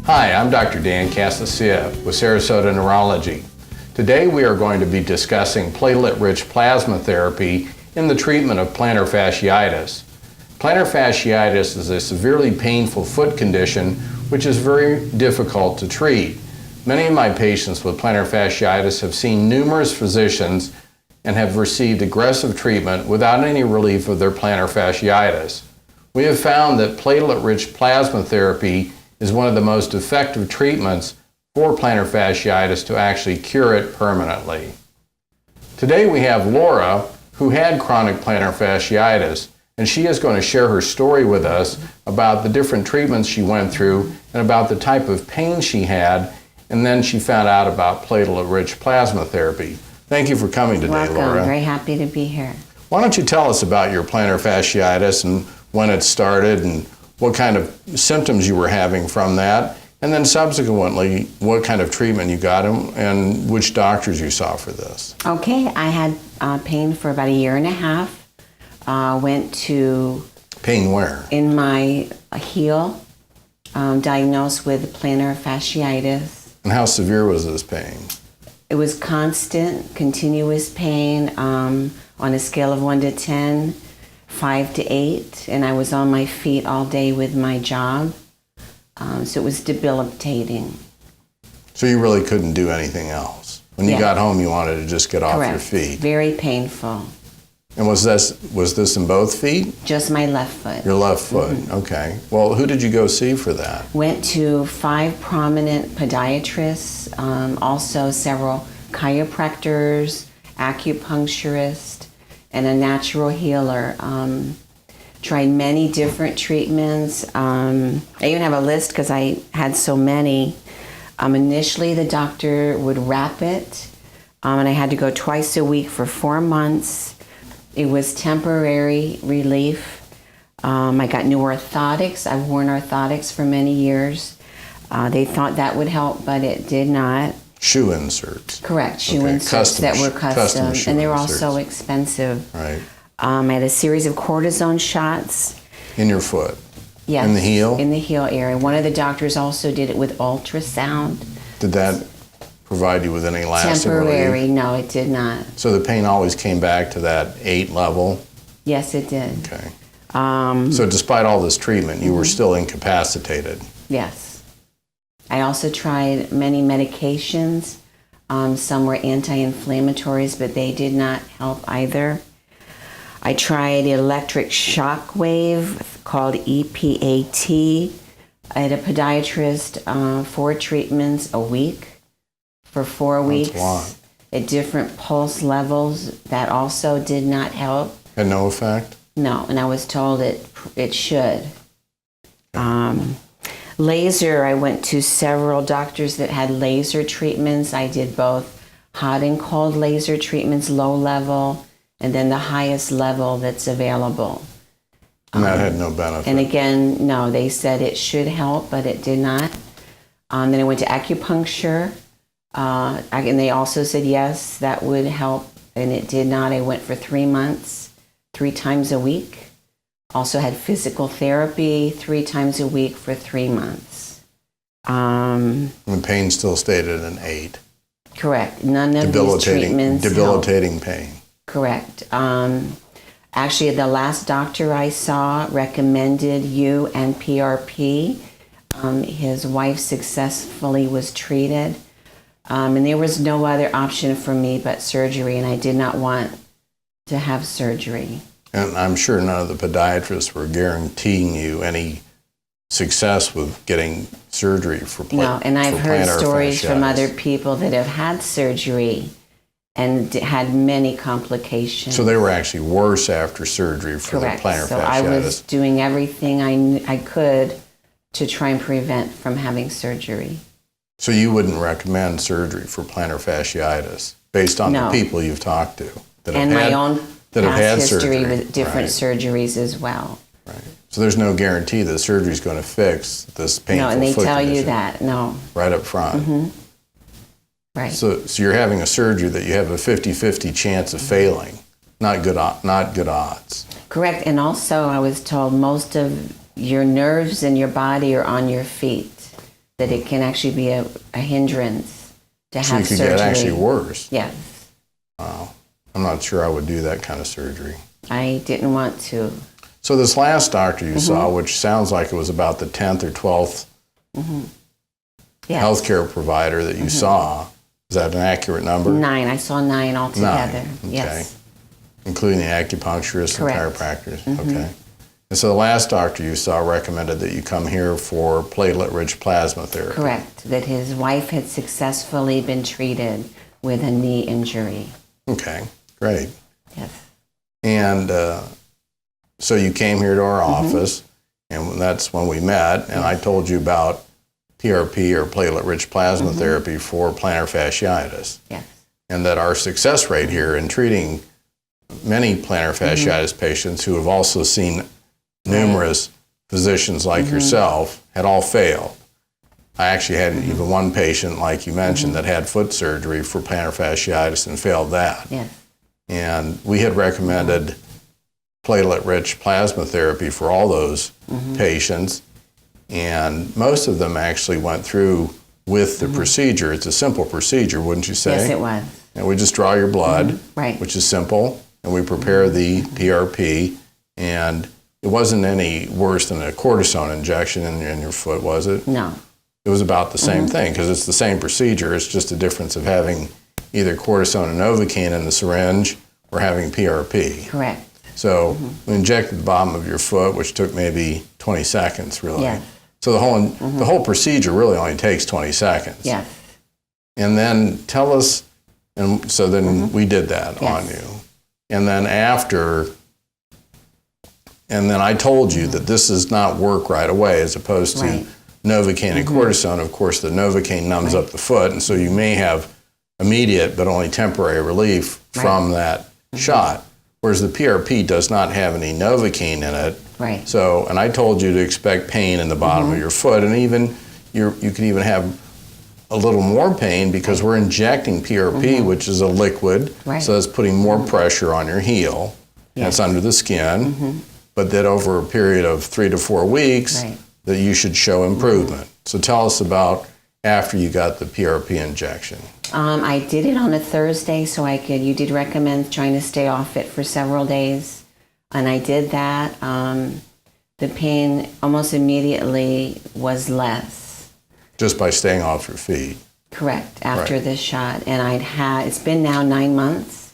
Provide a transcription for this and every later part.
Hi, I'm Dr. Dan Castacia with Sarasota Neurology. Today we are going to be discussing platelet-rich plasma therapy in the treatment of plantar fasciitis. Plantar fasciitis is a severely painful foot condition which is very difficult to treat. Many of my patients with plantar fasciitis have seen numerous physicians and have received aggressive treatment without any relief of their plantar fasciitis. We have found that platelet-rich plasma therapy is one of the most effective treatments for plantar fasciitis to actually cure it permanently. Today we have Laura, who had chronic plantar fasciitis, and she is going to share her story with us about the different treatments she went through and about the type of pain she had, and then she found out about platelet-rich plasma therapy. Thank you for coming today, Welcome. Laura. Very happy to be here. Why don't you tell us about your plantar fasciitis and when it started and what kind of symptoms you were having from that, and then subsequently what kind of treatment you got and which doctors you saw for this. Okay, I had pain for about a year and a half. Went to... Pain where? In my heel, diagnosed with plantar fasciitis. And how severe was this pain? It was constant, continuous pain on a scale of 1 to 10, 5 to 8, and I was on my feet all day with my job, so it was debilitating. So you really couldn't do anything else? When you got home, you wanted to just get off your feet? Very painful. And was this in both feet? Just my left foot. Your left foot, okay. Well, who did you go see for that? Went to 5 prominent podiatrists, also several chiropractors, acupuncturists, and a natural healer. Tried many different treatments. I even have a list because I had so many. Initially, the doctor would wrap it, and I had to go twice a week for 4 months. It was temporary relief. I got new orthotics. I've worn orthotics for many years. They thought that would help, but it did not. Shoe inserts. Correct, shoe inserts that were custom and they were also expensive. Right. I had a series of cortisone shots. In your foot? Yes. In the heel? In the heel area. One of the doctors also did it with ultrasound. Did that provide you with any lasting relief? Temporary, no, it did not. So the pain always came back to that 8 level? Yes, it did. Okay. So despite all this treatment, you were still incapacitated? Yes. I also tried many medications. Some were anti-inflammatories, but they did not help either. I tried electric shock wave called EPAT. I had a podiatrist, 4 treatments a week for 4 weeks. That's a lot. At different pulse levels. That also did not help. Had no effect? No, and I was told it should. Laser, I went to several doctors that had laser treatments. I did both hot and cold laser treatments, low level, and then the highest level that's available. And that had no benefit? And again, no, they said it should help, but it did not. Then I went to acupuncture, and they also said yes, that would help, and it did not. I went for 3 months, 3 times a week. Also had physical therapy 3 times a week for 3 months. The pain still stayed at an 8? Correct. None of these treatments Debilitating pain? Correct. Actually, the last doctor I saw recommended you and PRP. His wife successfully was treated. And there was no other option for me but surgery, and I did not want to have surgery. And I'm sure none of the podiatrists were guaranteeing you any success with getting surgery for plantar fasciitis. No, and I've heard stories from other people that have had surgery and had many complications. So they were actually worse after surgery for the plantar fasciitis. So I was doing everything I could to try and prevent from having surgery. So you wouldn't recommend surgery for plantar fasciitis based on the people you've talked to that and have had, my own that have had past history surgery with different surgeries as well. Right. So there's no guarantee that surgery is going to fix this painful foot condition. No, and they tell you that, no. Right up front. Mm-hmm. Right. So you're having a surgery that you have a 50-50 chance of failing. Not good odds. Correct. And also I was told most of your nerves in your body are on your feet. that it can actually be a hindrance to So you have could surgery. get actually worse. Yes. Wow. I'm not sure I would do that kind of surgery. I didn't want to. So this last doctor you saw, which sounds like it was about the 10th or 12th Yes. healthcare provider that you saw, is that an accurate number? 9. I saw 9 altogether. 9, okay. Yes. Including the acupuncturists Correct. and chiropractors? Okay. And so the last doctor you saw recommended that you come here for platelet-rich plasma therapy. Correct. That his wife had successfully been treated with a knee injury. Okay, great. Yes. And so you came here to our office, and that's when we met, and I told you about PRP, or platelet-rich plasma therapy, for plantar fasciitis, Yes. and that our success rate here in treating many plantar fasciitis patients who have also seen numerous physicians like yourself had all failed. I actually had even one patient, like you mentioned, that had foot surgery for plantar fasciitis and failed that. Yes. And we had recommended platelet-rich plasma therapy for all those patients, and most of them actually went through with the procedure. It's a simple procedure, wouldn't you say? Yes, it was. And we just draw your blood, Right. which is simple, and we prepare the PRP, and it wasn't any worse than a cortisone injection in your foot, was it? No. It was about the same thing, because it's the same procedure. It's just a difference of having either cortisone and Novocaine in the syringe or having PRP. Correct. So we injected the bottom of your foot, which took maybe 20 seconds, really. Yes. So the whole procedure really only takes 20 seconds. Yes. And then tell us, and so then we did that on you. And then and then I told you that this does not work right away, as opposed to Right. Novocaine and cortisone. Of course, the Novocaine numbs up the foot, and so you may have immediate but only temporary relief from that shot. Whereas the PRP does not have any Novocaine in it. Right. So, and I told you to expect pain in the bottom of your foot, and even you can even have a little more pain because we're injecting PRP, which is a liquid, Right. so that's putting more pressure on your heel, and it's under the skin. But that over a period of 3 to 4 weeks, Right. that you should show improvement. So tell us about after you got the PRP injection. I did it on a Thursday, so you did recommend trying to stay off it for several days. And I did that. The pain almost immediately was less. Just by staying off your feet. Correct, after Right. this shot. And it's been now 9 months,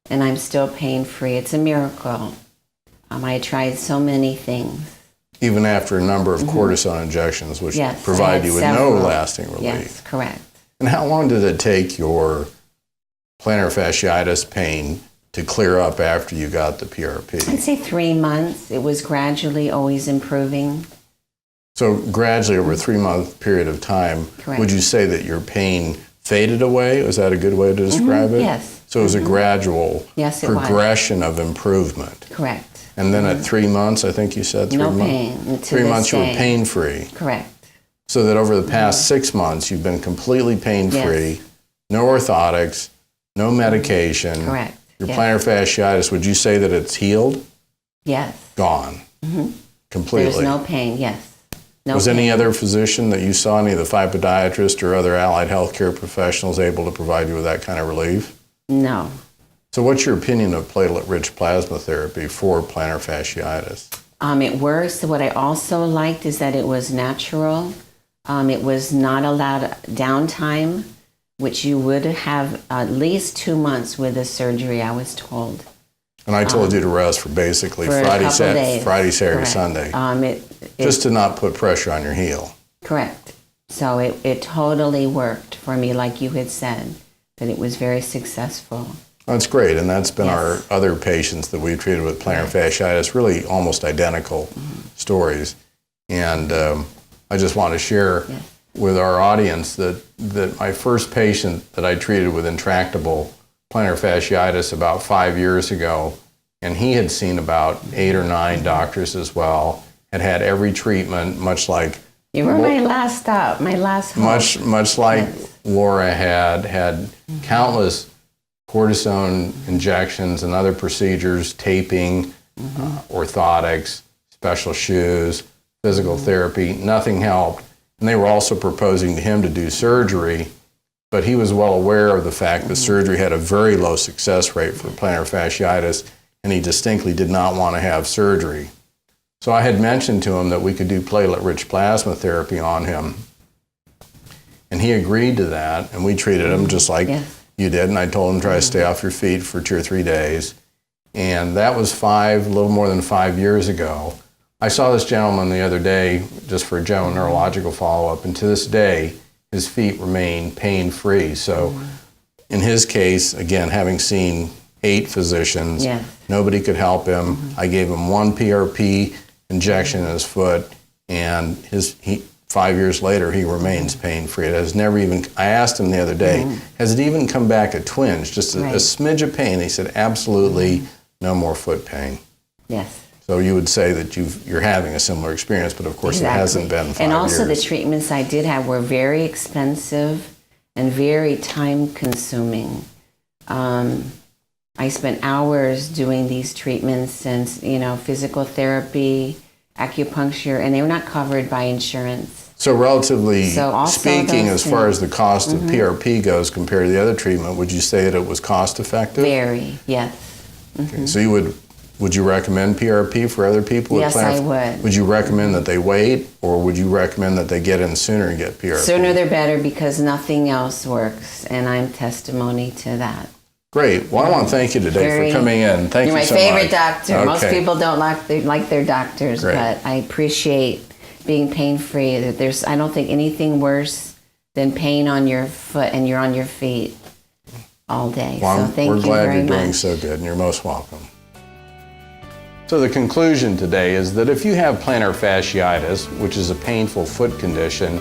and I'm still pain-free. It's a miracle. I tried so many things. Even after a number of cortisone injections, which Yes, I provide had you with several. no lasting relief. Yes, correct. And how long did it take your plantar fasciitis pain to clear up after you got the PRP? I'd say 3 months. It was gradually always improving. So gradually over a 3-month period of time, Correct. would you say that your pain faded away? Is that a good way to describe it? Yes. So it was a gradual Yes, it was. progression of improvement. Correct. And then at 3 months, I think you said 3 No months. pain. To 3 this months you were day. pain-free. Correct. So that over the past 6 months, you've been completely pain-free, Yes. no orthotics, no medication. Correct. Your Yes. plantar fasciitis, would you say that it's healed? Yes. Gone. Completely. There's no pain. Yes. No Was pain. any other physician that you saw, any of the podiatrists or other allied healthcare professionals, able to provide you with that kind of relief? No. So what's your opinion of platelet-rich plasma therapy for plantar fasciitis? It works. What I also liked is that it was natural. It was not allowed downtime, which you would have at least 2 months with the surgery, I was told. And I told you to rest for basically For a Friday, couple days. Saturday, Correct. Sunday, just to not put pressure on your heel. Correct. So it totally worked for me, like you had said, that it was very successful. That's great, and that's been Yes. our other patients that we've treated with plantar fasciitis, really almost identical stories. And I just want to share Yes. with our audience that my first patient that I treated with intractable plantar fasciitis about 5 years ago, and he had seen about 8 or 9 doctors as well, had every treatment, much like You were my last stop, my last hope. much like Yes. Laura had countless cortisone injections and other procedures, taping, orthotics, special shoes, physical therapy. Nothing helped. And they were also proposing to him to do surgery, but he was well aware of the fact that surgery had a very low success rate for plantar fasciitis, and he distinctly did not want to have surgery. So I had mentioned to him that we could do platelet-rich plasma therapy on him, and he agreed to that, and we treated him just like you did, and I told him try to stay off your feet for 2 or 3 days. And that was a little more than 5 years ago. I saw this gentleman the other day just for a general neurological follow-up, and to this day, his feet remain pain-free. So in his case, again, having seen 8 physicians, nobody could help him. I gave him 1 PRP injection in his foot, and 5 years later, he remains pain-free. It has never even, I asked him the other day, has it even come back a twinge, just a smidge of pain? He said, absolutely no more foot pain. Yes. So you would say that you're having a similar experience, but of course it hasn't been 5 years. And also the treatments I did have were very expensive and very time-consuming. I spent hours doing these treatments and, physical therapy, acupuncture, and they were not covered by insurance. So relatively speaking, as far as the cost of PRP goes compared to the other treatment, would you say that it was cost-effective? Very, yes. Okay, so would you recommend PRP for other people? Yes, I would. Would you recommend that they wait, or would you recommend that they get in sooner and get PRP? Sooner they're better, because nothing else works, and I'm testimony to that. Great. Well, I want to thank you today for coming in. Thank you so much. You're my favorite doctor. Okay. Most people don't like their doctors, but I appreciate being pain-free. I don't think anything worse than pain on your foot and you're on your feet all day. Well, so thank you very much. We're glad you're doing so good, and you're most welcome. So the conclusion today is that if you have plantar fasciitis, which is a painful foot condition,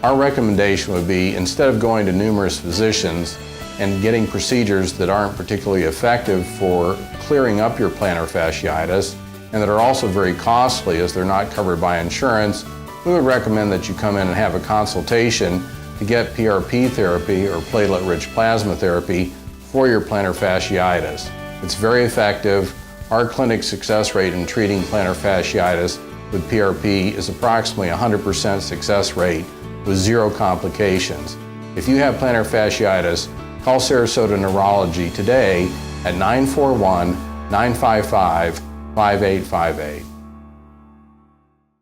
our recommendation would be, instead of going to numerous physicians and getting procedures that aren't particularly effective for clearing up your plantar fasciitis and that are also very costly as they're not covered by insurance, we would recommend that you come in and have a consultation to get PRP therapy or platelet-rich plasma therapy for your plantar fasciitis. It's very effective. Our clinic's success rate in treating plantar fasciitis with PRP is approximately 100% success rate with 0 complications. If you have plantar fasciitis, call Sarasota Neurology today at 941-955-5858.